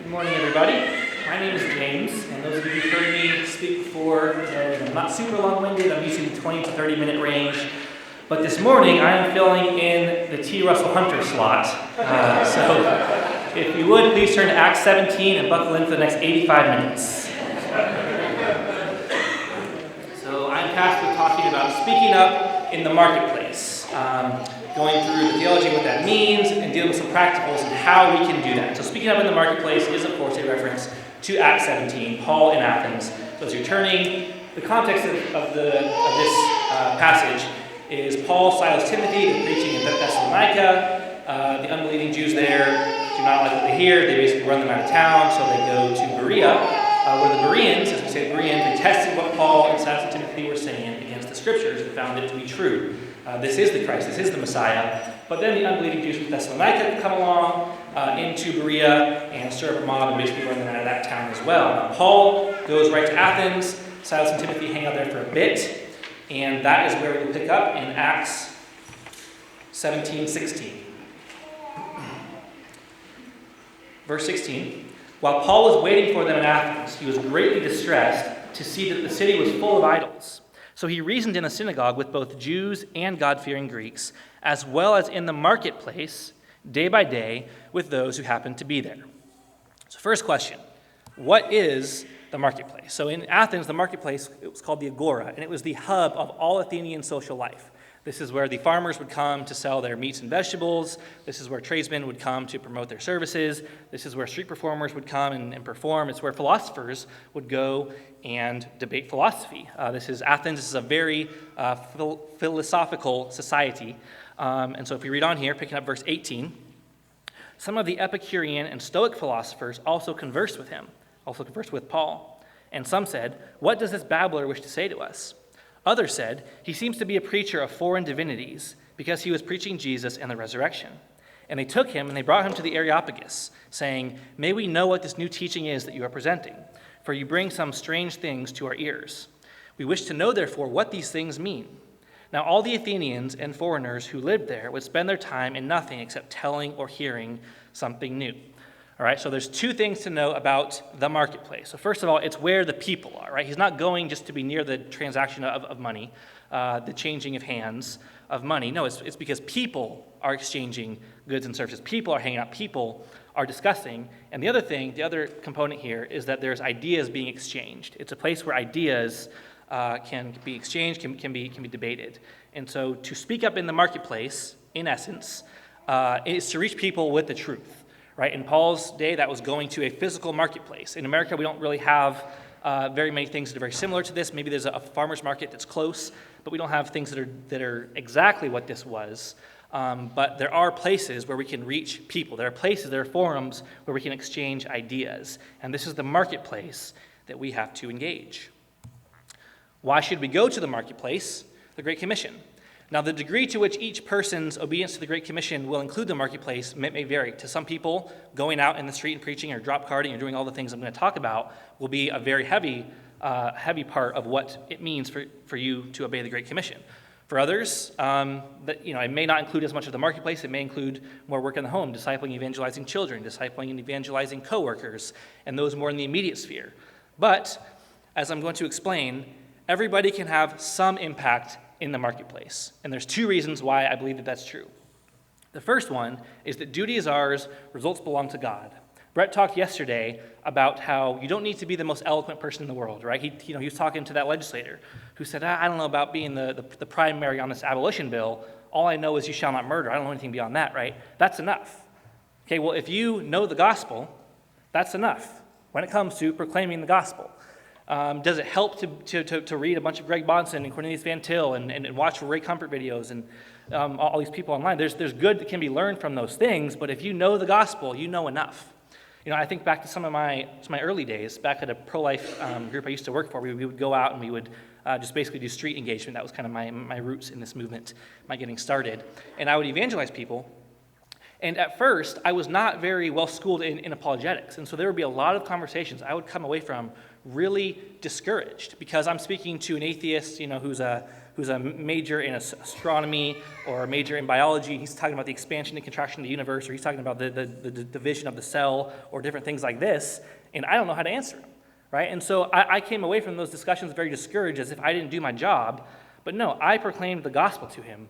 Good morning, everybody. My name is James, and those of you who've heard me speak before know that I'm not super long-winded. I'm usually 20 to 30-minute range. But this morning, I am filling in the T. Russell Hunter slot. So if you would, please turn to Acts 17 and buckle in for the next 85 minutes. So I'm tasked with talking about speaking up in the marketplace. Going through the theology of what that means and dealing with some practicals and how we can do that. So speaking up in the marketplace is, of course, a reference to Acts 17, Paul in Athens. So as you're turning, the context of this passage is Paul, Silas, Timothy, they're preaching in Thessalonica. The unbelieving Jews there do not like what they hear. They basically run them out of town, so they go to Berea, where the Bereans, as we say, they tested what Paul and Silas and Timothy were saying against the scriptures and found it to be true. This is the Christ, this is the Messiah. But then the unbelieving Jews from Thessalonica come along into Berea and stir up a mob and basically run them out of that town as well. Now, Paul goes right to Athens. Silas and Timothy hang out there for a bit. And that is where we'll pick up in Acts 17:16. Verse 16. While Paul was waiting for them in Athens, he was greatly distressed to see that the city was full of idols. So he reasoned in the synagogue with both Jews and God-fearing Greeks, as well as in the marketplace, day by day, with those who happened to be there. So first question, what is the marketplace? So in Athens, the marketplace, it was called the Agora, and it was the hub of all Athenian social life. This is where the farmers would come to sell their meats and vegetables. This is where tradesmen would come to promote their services. This is where street performers would come and perform. It's where philosophers would go and debate philosophy. Athens is a very philosophical society. And so if we read on here, picking up verse 18, some of the Epicurean and Stoic philosophers also conversed with Paul. And some said, "What does this babbler wish to say to us?" Others said, "He seems to be a preacher of foreign divinities, because he was preaching Jesus and the resurrection." And they took him and they brought him to the Areopagus, saying, "May we know what this new teaching is that you are presenting, for you bring some strange things to our ears. We wish to know, therefore, what these things mean." Now all the Athenians and foreigners who lived there would spend their time in nothing except telling or hearing something new. All right, so there's two things to know about the marketplace. So first of all, it's where the people are, right? He's not going just to be near the transaction of money, the changing of hands of money. No, it's because people are exchanging goods and services. People are hanging out. People are discussing. And the other component here is that there's ideas being exchanged. It's a place where ideas can be exchanged, can be debated. And so to speak up in the marketplace, in essence, is to reach people with the truth. Right? In Paul's day, that was going to a physical marketplace. In America, we don't really have very many things that are very similar to this. Maybe there's a farmer's market that's close, but we don't have things that are exactly what this was. But there are places where we can reach people. There are forums where we can exchange ideas. And this is the marketplace that we have to engage. Why should we go to the marketplace? The Great Commission. Now, the degree to which each person's obedience to the Great Commission will include the marketplace may vary. To some people, going out in the street and preaching or drop carding or doing all the things I'm going to talk about will be a very heavy part of what it means for you to obey the Great Commission. For others, it may not include as much of the marketplace. It may include more work in the home, discipling, evangelizing children, discipling and evangelizing coworkers, and those more in the immediate sphere. But, as I'm going to explain, everybody can have some impact in the marketplace. And there's two reasons why I believe that that's true. The first one is that duty is ours, results belong to God. Brett talked yesterday about how you don't need to be the most eloquent person in the world, right? He was talking to that legislator who said, I don't know about being the primary on this abolition bill. All I know is you shall not murder. I don't know anything beyond that, right? That's enough. Okay, well, if you know the gospel, that's enough when it comes to proclaiming the gospel. Does it help to read a bunch of Greg Bonson and Cornelius Van Til and watch Ray Comfort videos and all these people online? There's good that can be learned from those things, but if you know the gospel, you know enough. I think back to some of my early days, back at a pro-life group I used to work for. We would go out and we would just basically do street engagement. That was kind of my roots in this movement, my getting started. And I would evangelize people. And at first, I was not very well schooled in apologetics. And so there would be a lot of conversations I would come away from really discouraged because I'm speaking to an atheist, who's who's a major in astronomy or a major in biology. He's talking about the expansion and contraction of the universe, or he's talking about the division of the cell, or different things like this, and I don't know how to answer him, right? And so I came away from those discussions very discouraged, as if I didn't do my job. But no, I proclaimed the gospel to him,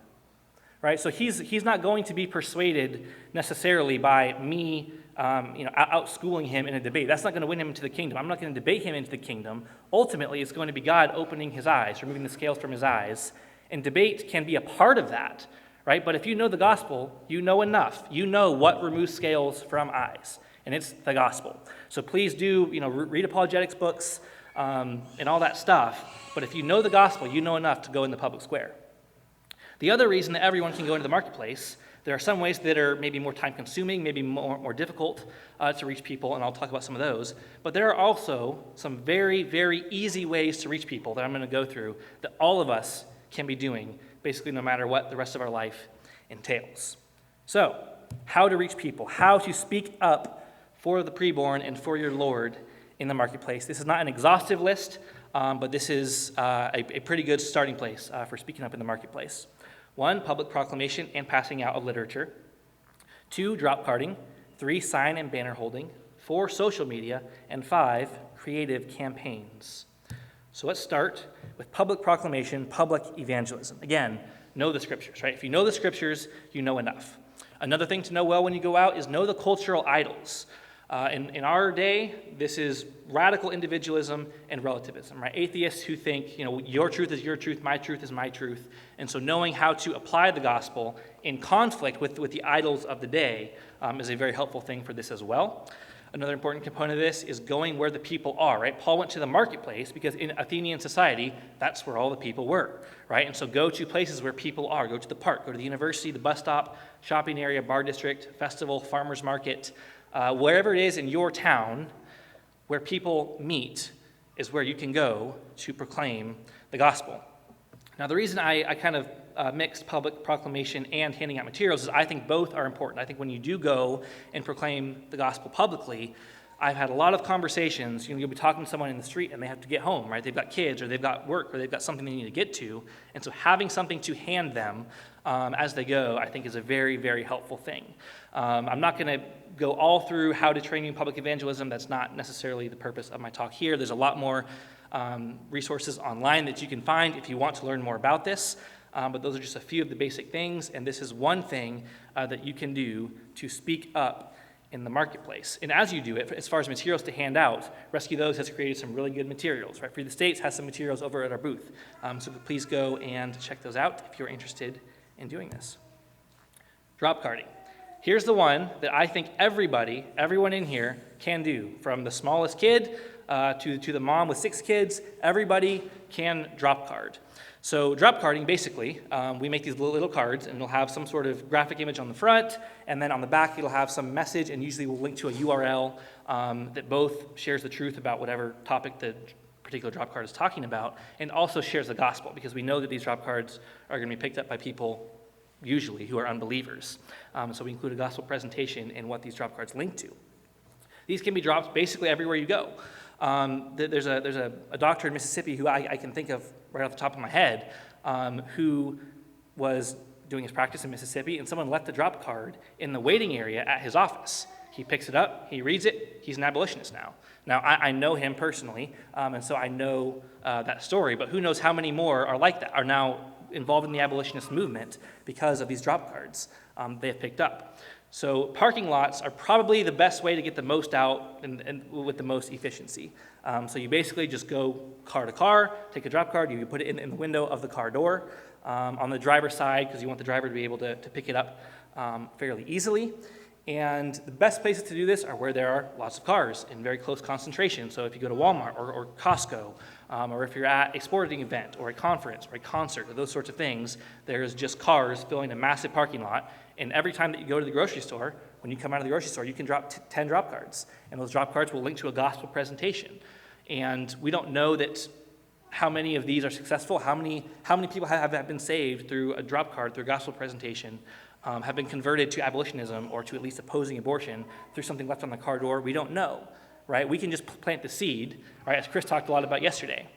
right? So he's not going to be persuaded necessarily by me out-schooling him in a debate. That's not going to win him into the kingdom. I'm not going to debate him into the kingdom. Ultimately, it's going to be God opening his eyes, removing the scales from his eyes. And debate can be a part of that, right? But if you know the gospel, you know enough. You know what removes scales from eyes, and it's the gospel. So please do, read apologetics books and all that stuff. But if you know the gospel, you know enough to go in the public square. The other reason that everyone can go into the marketplace, there are some ways that are maybe more time-consuming, maybe more difficult to reach people, and I'll talk about some of those. But there are also some very, very easy ways to reach people that I'm going to go through that all of us can be doing, basically no matter what the rest of our life entails. So, how to reach people, how to speak up for the preborn and for your Lord in the marketplace. This is not an exhaustive list, but this is a pretty good starting place for speaking up in the marketplace. 1, public proclamation and passing out of literature. 2, drop carding. 3, sign and banner holding. 4, social media. And 5, creative campaigns. So let's start with public proclamation, public evangelism. Again, know the scriptures, right? If you know the scriptures, you know enough. Another thing to know well when you go out is know the cultural idols. In our day, this is radical individualism and relativism, right? Atheists who think, your truth is your truth, my truth is my truth. And so knowing how to apply the gospel in conflict with the idols of the day is a very helpful thing for this as well. Another important component of this is going where the people are, right? Paul went to the marketplace because in Athenian society, that's where all the people were, right? And so go to places where people are. Go to the park, go to the university, the bus stop, shopping area, bar district, festival, farmer's market. Wherever it is in your town where people meet is where you can go to proclaim the gospel. Now, the reason I kind of mixed public proclamation and handing out materials is I think both are important. I think when you do go and proclaim the gospel publicly, I've had a lot of conversations. You'll be talking to someone in the street and they have to get home, right? They've got kids or they've got work or they've got something they need to get to. And so having something to hand them as they go, I think is a very, very helpful thing. I'm not going to go all through how to train you in public evangelism. That's not necessarily the purpose of my talk here. There's a lot more resources online that you can find if you want to learn more about this. But those are just a few of the basic things, and this is one thing that you can do to speak up in the marketplace. And as you do it, as far as materials to hand out, Rescue Those has created some really good materials. Right? Free the States has some materials over at our booth. So please go and check those out if you're interested in doing this. Drop carding. Here's the one that I think everyone in here can do. From the smallest kid to the mom with 6 kids, everybody can drop card. So drop carding, basically, we make these little cards, and it'll have some sort of graphic image on the front, and then on the back it'll have some message, and usually we'll link to a URL that both shares the truth about whatever topic the particular drop card is talking about, and also shares the gospel, because we know that these drop cards are going to be picked up by people usually who are unbelievers. So we include a gospel presentation in what these drop cards link to. These can be dropped basically everywhere you go. There's a doctor in Mississippi who I can think of right off the top of my head who was doing his practice in Mississippi, and someone left the drop card in the waiting area at his office. He picks it up, he reads it, he's an abolitionist now. Now, I know him personally, and so I know that story, but who knows how many more are like that, are now involved in the abolitionist movement because of these drop cards they have picked up. So parking lots are probably the best way to get the most out and with the most efficiency. So you basically just go car to car, take a drop card, you put it in the window of the car door on the driver's side because you want the driver to be able to pick it up fairly easily. And the best places to do this are where there are lots of cars in very close concentration. So if you go to Walmart or Costco, or if you're at a sporting event or a conference or a concert or those sorts of things, there's just cars filling a massive parking lot. And every time that you go to the grocery store, when you come out of the grocery store, you can drop 10 drop cards. And those drop cards will link to a gospel presentation. And we don't know that how many of these are successful, how many people have been saved through a drop card, through a gospel presentation, have been converted to abolitionism or to at least opposing abortion through something left on the car door. We don't know, right? We can just plant the seed, right, as Chris talked a lot about yesterday.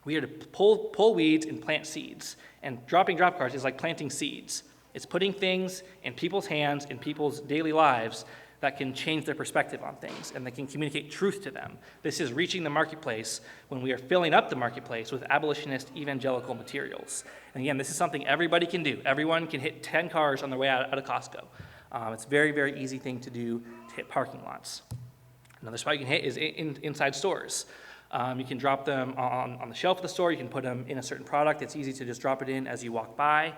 We are to pull weeds and plant seeds. And dropping drop cards is like planting seeds. It's putting things in people's hands, in people's daily lives, that can change their perspective on things and that can communicate truth to them. This is reaching the marketplace when we are filling up the marketplace with abolitionist evangelical materials. And again, this is something everybody can do. Everyone can hit 10 cars on their way out of Costco. It's a very, very easy thing to do to hit parking lots. Another spot you can hit is inside stores. You can drop them on the shelf of the store. You can put them in a certain product. It's easy to just drop it in as you walk by.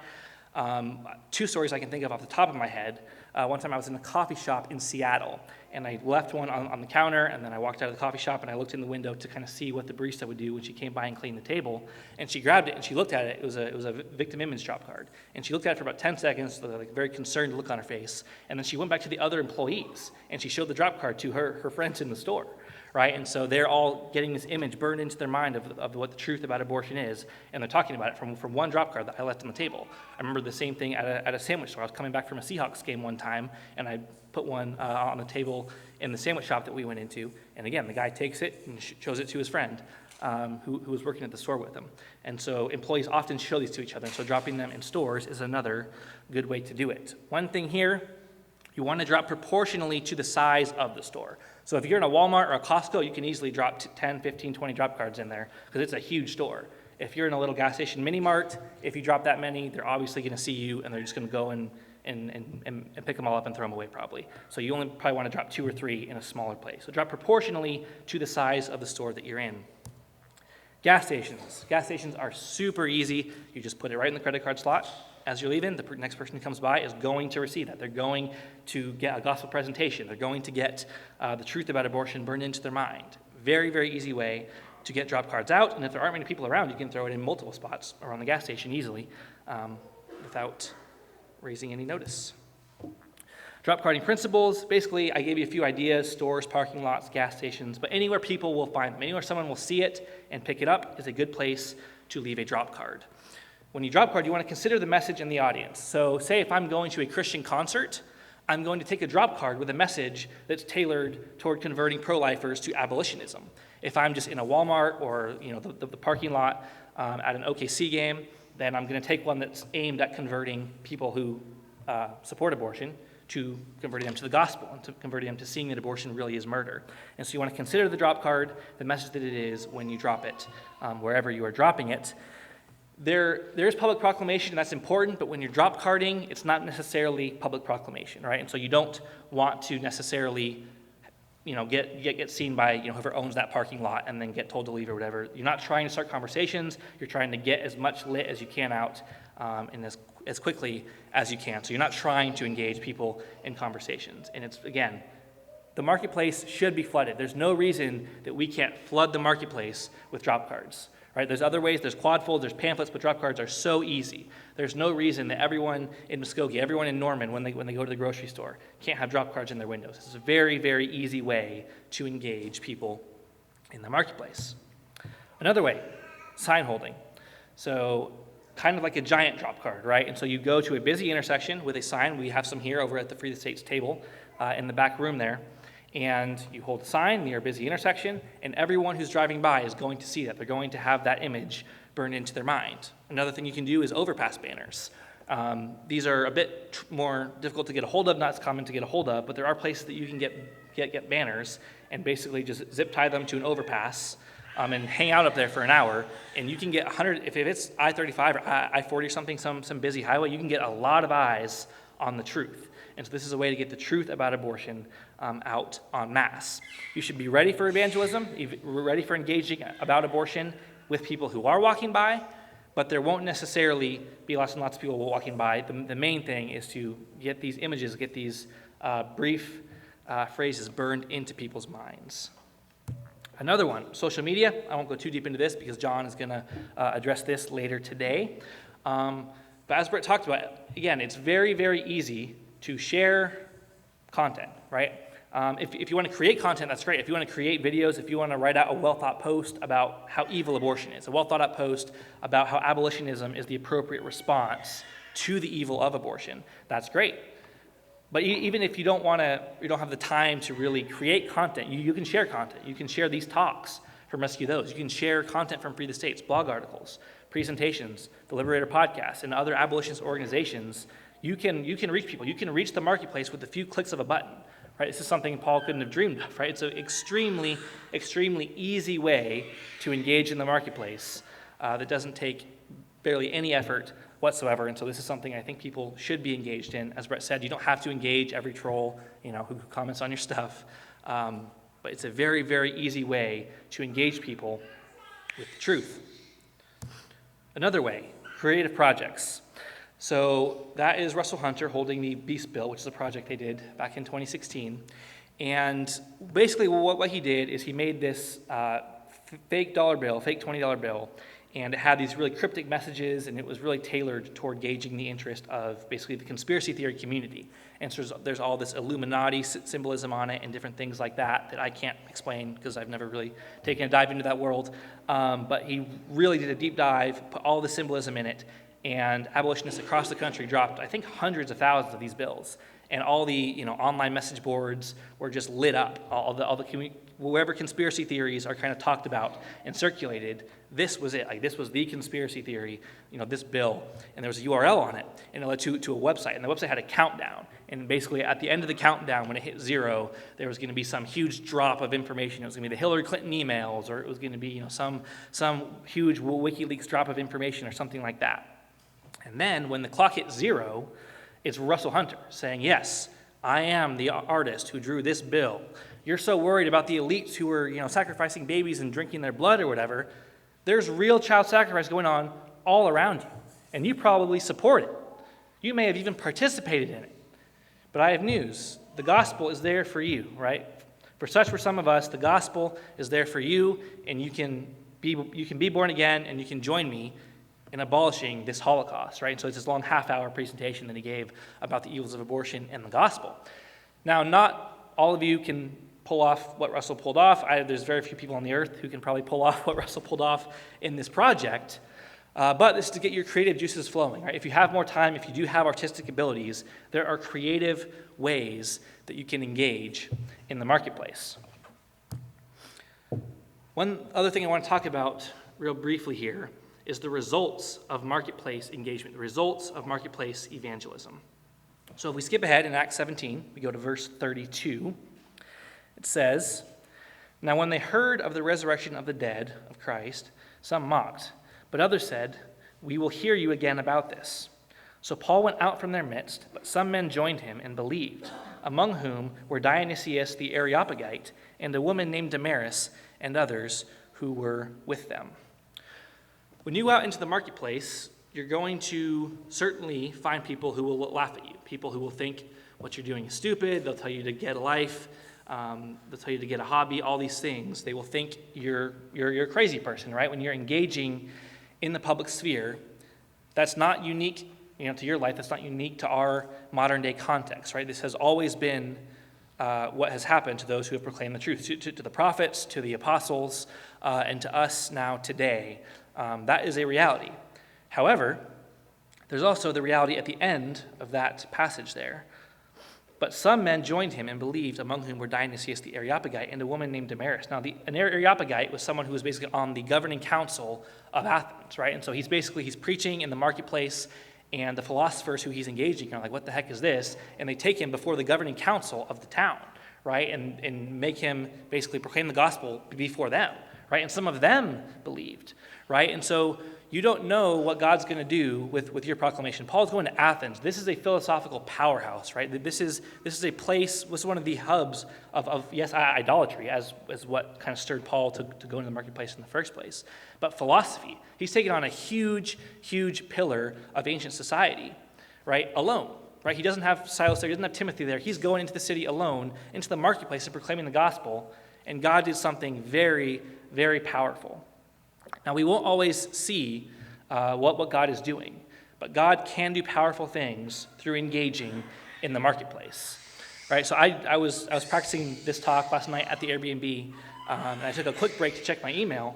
Two stories I can think of off the top of my head. One time I was in a coffee shop in Seattle, and I left one on the counter, and then I walked out of the coffee shop, and I looked in the window to kind of see what the barista would do when she came by and cleaned the table. And she grabbed it, and she looked at it. It was a victim image drop card. And she looked at it for about 10 seconds, with a very concerned look on her face. And then she went back to the other employees, and she showed the drop card to her friends in the store. Right? And so they're all getting this image burned into their mind of what the truth about abortion is, and they're talking about it from one drop card that I left on the table. I remember the same thing at a sandwich store. I was coming back from a Seahawks game one time, and I put one on the table in the sandwich shop that we went into, and again, the guy takes it and shows it to his friend who was working at the store with him. And so employees often show these to each other, and so dropping them in stores is another good way to do it. One thing here, you want to drop proportionally to the size of the store. So if you're in a Walmart or a Costco, you can easily drop 10, 15, 20 drop cards in there because it's a huge store. If you're in a little gas station mini mart, if you drop that many, they're obviously going to see you and they're just going to go and pick them all up and throw them away probably. So you only probably want to drop 2 or 3 in a smaller place. So drop proportionally to the size of the store that you're in. Gas stations. Gas stations are super easy. You just put it right in the credit card slot. As you're leaving, the next person who comes by is going to receive that. They're going to get a gospel presentation. They're going to get the truth about abortion burned into their mind. Very, very easy way to get drop cards out. And if there aren't many people around, you can throw it in multiple spots around the gas station easily without raising any notice. Drop carding principles. Basically, I gave you a few ideas: stores, parking lots, gas stations, but anywhere people will find them, anywhere someone will see it and pick it up is a good place to leave a drop card. When you drop card, you want to consider the message and the audience. So say if I'm going to a Christian concert, I'm going to take a drop card with a message that's tailored toward converting pro-lifers to abolitionism. If I'm just in a Walmart or the parking lot at an OKC game, then I'm going to take one that's aimed at converting people who support abortion to converting them to the gospel and to converting them to seeing that abortion really is murder. And so you want to consider the drop card, the message that it is when you drop it, wherever you are dropping it. There is public proclamation, and that's important, but when you're drop carding, it's not necessarily public proclamation, right? And so you don't want to necessarily, get seen by, whoever owns that parking lot and then get told to leave or whatever. You're not trying to start conversations. You're trying to get as much lit as you can out and as quickly as you can. So you're not trying to engage people in conversations. And it's, again, the marketplace should be flooded. There's no reason that we can't flood the marketplace with drop cards. Right? There's other ways, there's quadfolds, there's pamphlets, but drop cards are so easy. There's no reason that everyone in Muskogee, everyone in Norman, when they go to the grocery store, can't have drop cards in their windows. It's a very, very easy way to engage people in the marketplace. Another way, sign holding. So kind of like a giant drop card, right? And so you go to a busy intersection with a sign. We have some here over at the Free the States table in the back room there. And you hold a sign near a busy intersection, and everyone who's driving by is going to see that. They're going to have that image burned into their mind. Another thing you can do is overpass banners. These are a bit more difficult to get a hold of, not as common to get a hold of, but there are places that you can get banners and basically just zip tie them to an overpass and hang out up there for an hour, and you can get 100, if it's I-35 or I-40 or something, some busy highway, you can get a lot of eyes on the truth. And so this is a way to get the truth about abortion out en masse. You should be ready for evangelism, ready for engaging about abortion with people who are walking by, but there won't necessarily be lots and lots of people walking by. The main thing is to get these images, get these brief phrases burned into people's minds. Another one, social media. I won't go too deep into this because John is going to address this later today. But as Brett talked about, again, it's very, very easy to share content, right? If you want to create content, that's great. If you want to create videos, if you want to write out a well-thought post about how evil abortion is, a well-thought-out post about how abolitionism is the appropriate response to the evil of abortion, that's great. But even if you don't have the time to really create content, you can share content. You can share these talks from Rescue Those. You can share content from Free the States, blog articles, presentations, the Liberator podcast, and other abolitionist organizations. You can reach people. You can reach the marketplace with a few clicks of a button. Right? This is something Paul couldn't have dreamed of. Right? It's an extremely, extremely easy way to engage in the marketplace that doesn't take barely any effort whatsoever. And so this is something I think people should be engaged in. As Brett said, you don't have to engage every troll, who comments on your stuff. But it's a very, very easy way to engage people with the truth. Another way, creative projects. So that is Russell Hunter holding the Beast Bill, which is a project they did back in 2016. And basically what he did is he made this fake $20 bill, and it had these really cryptic messages, and it was really tailored toward gauging the interest of basically the conspiracy theory community. And so there's all this Illuminati symbolism on it and different things like that I can't explain because I've never really taken a dive into that world. But he really did a deep dive, put all the symbolism in it, and abolitionists across the country dropped, I think, hundreds of thousands of these bills. And all the online message boards were just lit up. All the wherever conspiracy theories are kind of talked about and circulated, this was it. Like, this was the conspiracy theory, this bill. And there was a URL on it, and it led to a website. And the website had a countdown. And basically, at the end of the countdown, when it hit 0, there was going to be some huge drop of information. It was going to be the Hillary Clinton emails, or it was going to be some huge WikiLeaks drop of information, or something like that. And then when the clock hit 0, it's Russell Hunter saying, yes, I am the artist who drew this bill. You're so worried about the elites who were, sacrificing babies and drinking their blood or whatever. There's real child sacrifice going on all around you, and you probably support it. You may have even participated in it. But I have news. The gospel is there for you, right? For such were some of us. The gospel is there for you, and you can be born again, and you can join me in abolishing this Holocaust, right? And so it's this long half-hour presentation that he gave about the evils of abortion and the gospel. Now, not all of you can pull off what Russell pulled off. There's very few people on the earth who can probably pull off what Russell pulled off in this project. But this is to get your creative juices flowing, right? If you have more time, if you do have artistic abilities, there are creative ways that you can engage in the marketplace. One other thing I want to talk about real briefly here is the results of marketplace engagement, the results of marketplace evangelism. So if we skip ahead in Acts 17, we go to verse 32. It says, "Now when they heard of the resurrection of the dead of Christ, some mocked, but others said, 'We will hear you again about this.' So Paul went out from their midst, but some men joined him and believed, among whom were Dionysius the Areopagite and a woman named Damaris and others who were with them." When you go out into the marketplace, you're going to certainly find people who will laugh at you, people who will think what you're doing is stupid. They'll tell you to get a life. They'll tell you to get a hobby, all these things. They will think you're a crazy person, right? When you're engaging in the public sphere, that's not unique to your life. That's not unique to our modern day context, right? This has always been what has happened to those who have proclaimed the truth, to the prophets, to the apostles, and to us now today. That is a reality. However, there's also the reality at the end of that passage there. But some men joined him and believed, among whom were Dionysius the Areopagite and a woman named Damaris. Now, an Areopagite was someone who was basically on the governing council of Athens, right? And so he's preaching in the marketplace, and the philosophers who he's engaging are like, what the heck is this? And they take him before the governing council of the town, right? And make him basically proclaim the gospel before them, right? And some of them believed, right? And so you don't know what God's going to do with your proclamation. Paul's going to Athens. This is a philosophical powerhouse, right? This is a place, this is one of the hubs of idolatry, as what kind of stirred Paul to go into the marketplace in the first place. But philosophy, he's taken on a huge, huge pillar of ancient society, right? Alone, right? He doesn't have Silas there, he doesn't have Timothy there. He's going into the city alone, into the marketplace and proclaiming the gospel. And God did something very, very powerful. Now, we won't always see what God is doing, but God can do powerful things through engaging in the marketplace. Right? So I was practicing this talk last night at the Airbnb, and I took a quick break to check my email,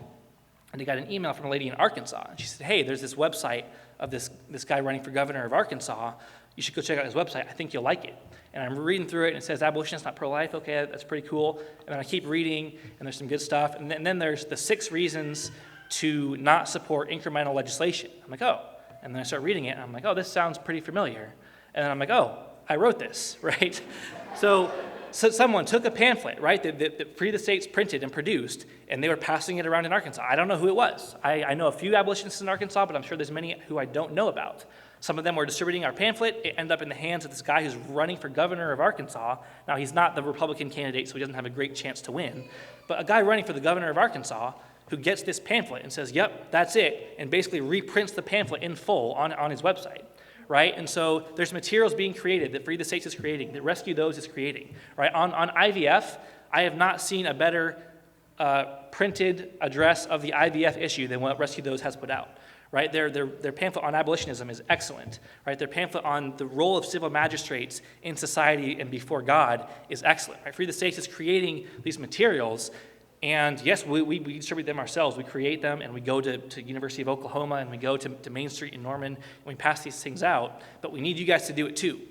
and I got an email from a lady in Arkansas. And she said, "Hey, there's this website of this guy running for governor of Arkansas. You should go check out his website. I think you'll like it. And I'm reading through it, and it says abolitionist, not pro-life. Okay, that's pretty cool. And then I keep reading, and there's some good stuff. And then there's the 6 reasons to not support incremental legislation. I'm like, oh. And then I start reading it, and I'm like, oh, this sounds pretty familiar. And then I'm like, oh, I wrote this, right? So someone took a pamphlet, right, that Free the States printed and produced, and they were passing it around in Arkansas. I don't know who it was. I know a few abolitionists in Arkansas, but I'm sure there's many who I don't know about. Some of them were distributing our pamphlet. It ended up in the hands of this guy who's running for governor of Arkansas. Now, he's not the Republican candidate, so he doesn't have a great chance to win. But a guy running for the governor of Arkansas who gets this pamphlet and says, yep, that's it, and basically reprints the pamphlet in full on his website, right? And so there's materials being created that Free the States is creating, that Rescue Those is creating, right? On IVF, I have not seen a better printed address of the IVF issue than what Rescue Those has put out. Right, their pamphlet on abolitionism is excellent. Right, their pamphlet on the role of civil magistrates in society and before God is excellent. Right, Free the States is creating these materials, and yes, we distribute them ourselves. We create them, and we go to University of Oklahoma, and we go to Main Street in Norman, and we pass these things out. But we need you guys to do it too.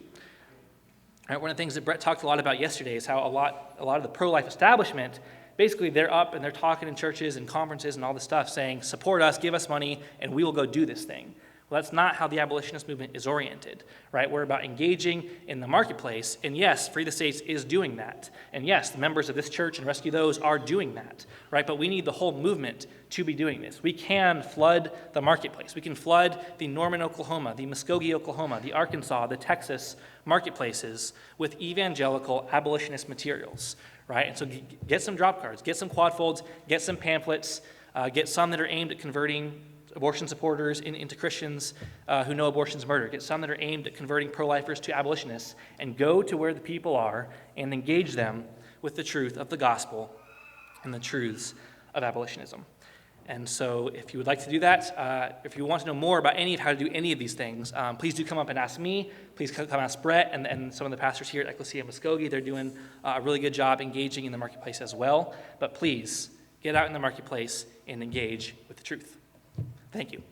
Right, one of the things that Brett talked a lot about yesterday is how a lot of the pro-life establishment, basically, they're up and they're talking in churches and conferences and all this stuff saying, support us, give us money, and we will go do this thing. Well, that's not how the abolitionist movement is oriented, right? We're about engaging in the marketplace, and yes, Free the States is doing that. And yes, the members of this church and Rescue Those are doing that, right? But we need the whole movement to be doing this. We can flood the marketplace. We can flood the Norman, Oklahoma, the Muskogee, Oklahoma, the Arkansas, the Texas marketplaces with evangelical abolitionist materials, right? And so get some drop cards, get some quad folds, get some pamphlets, get some that are aimed at converting abortion supporters into Christians who know abortion's murder. Get some that are aimed at converting pro-lifers to abolitionists, and go to where the people are and engage them with the truth of the gospel and the truths of abolitionism. And so if you would like to do that, if you want to know more about how to do any of these things, please do come up and ask me. Please come ask Brett and some of the pastors here at Ecclesia Muskogee. They're doing a really good job engaging in the marketplace as well. But please, get out in the marketplace and engage with the truth. Thank you.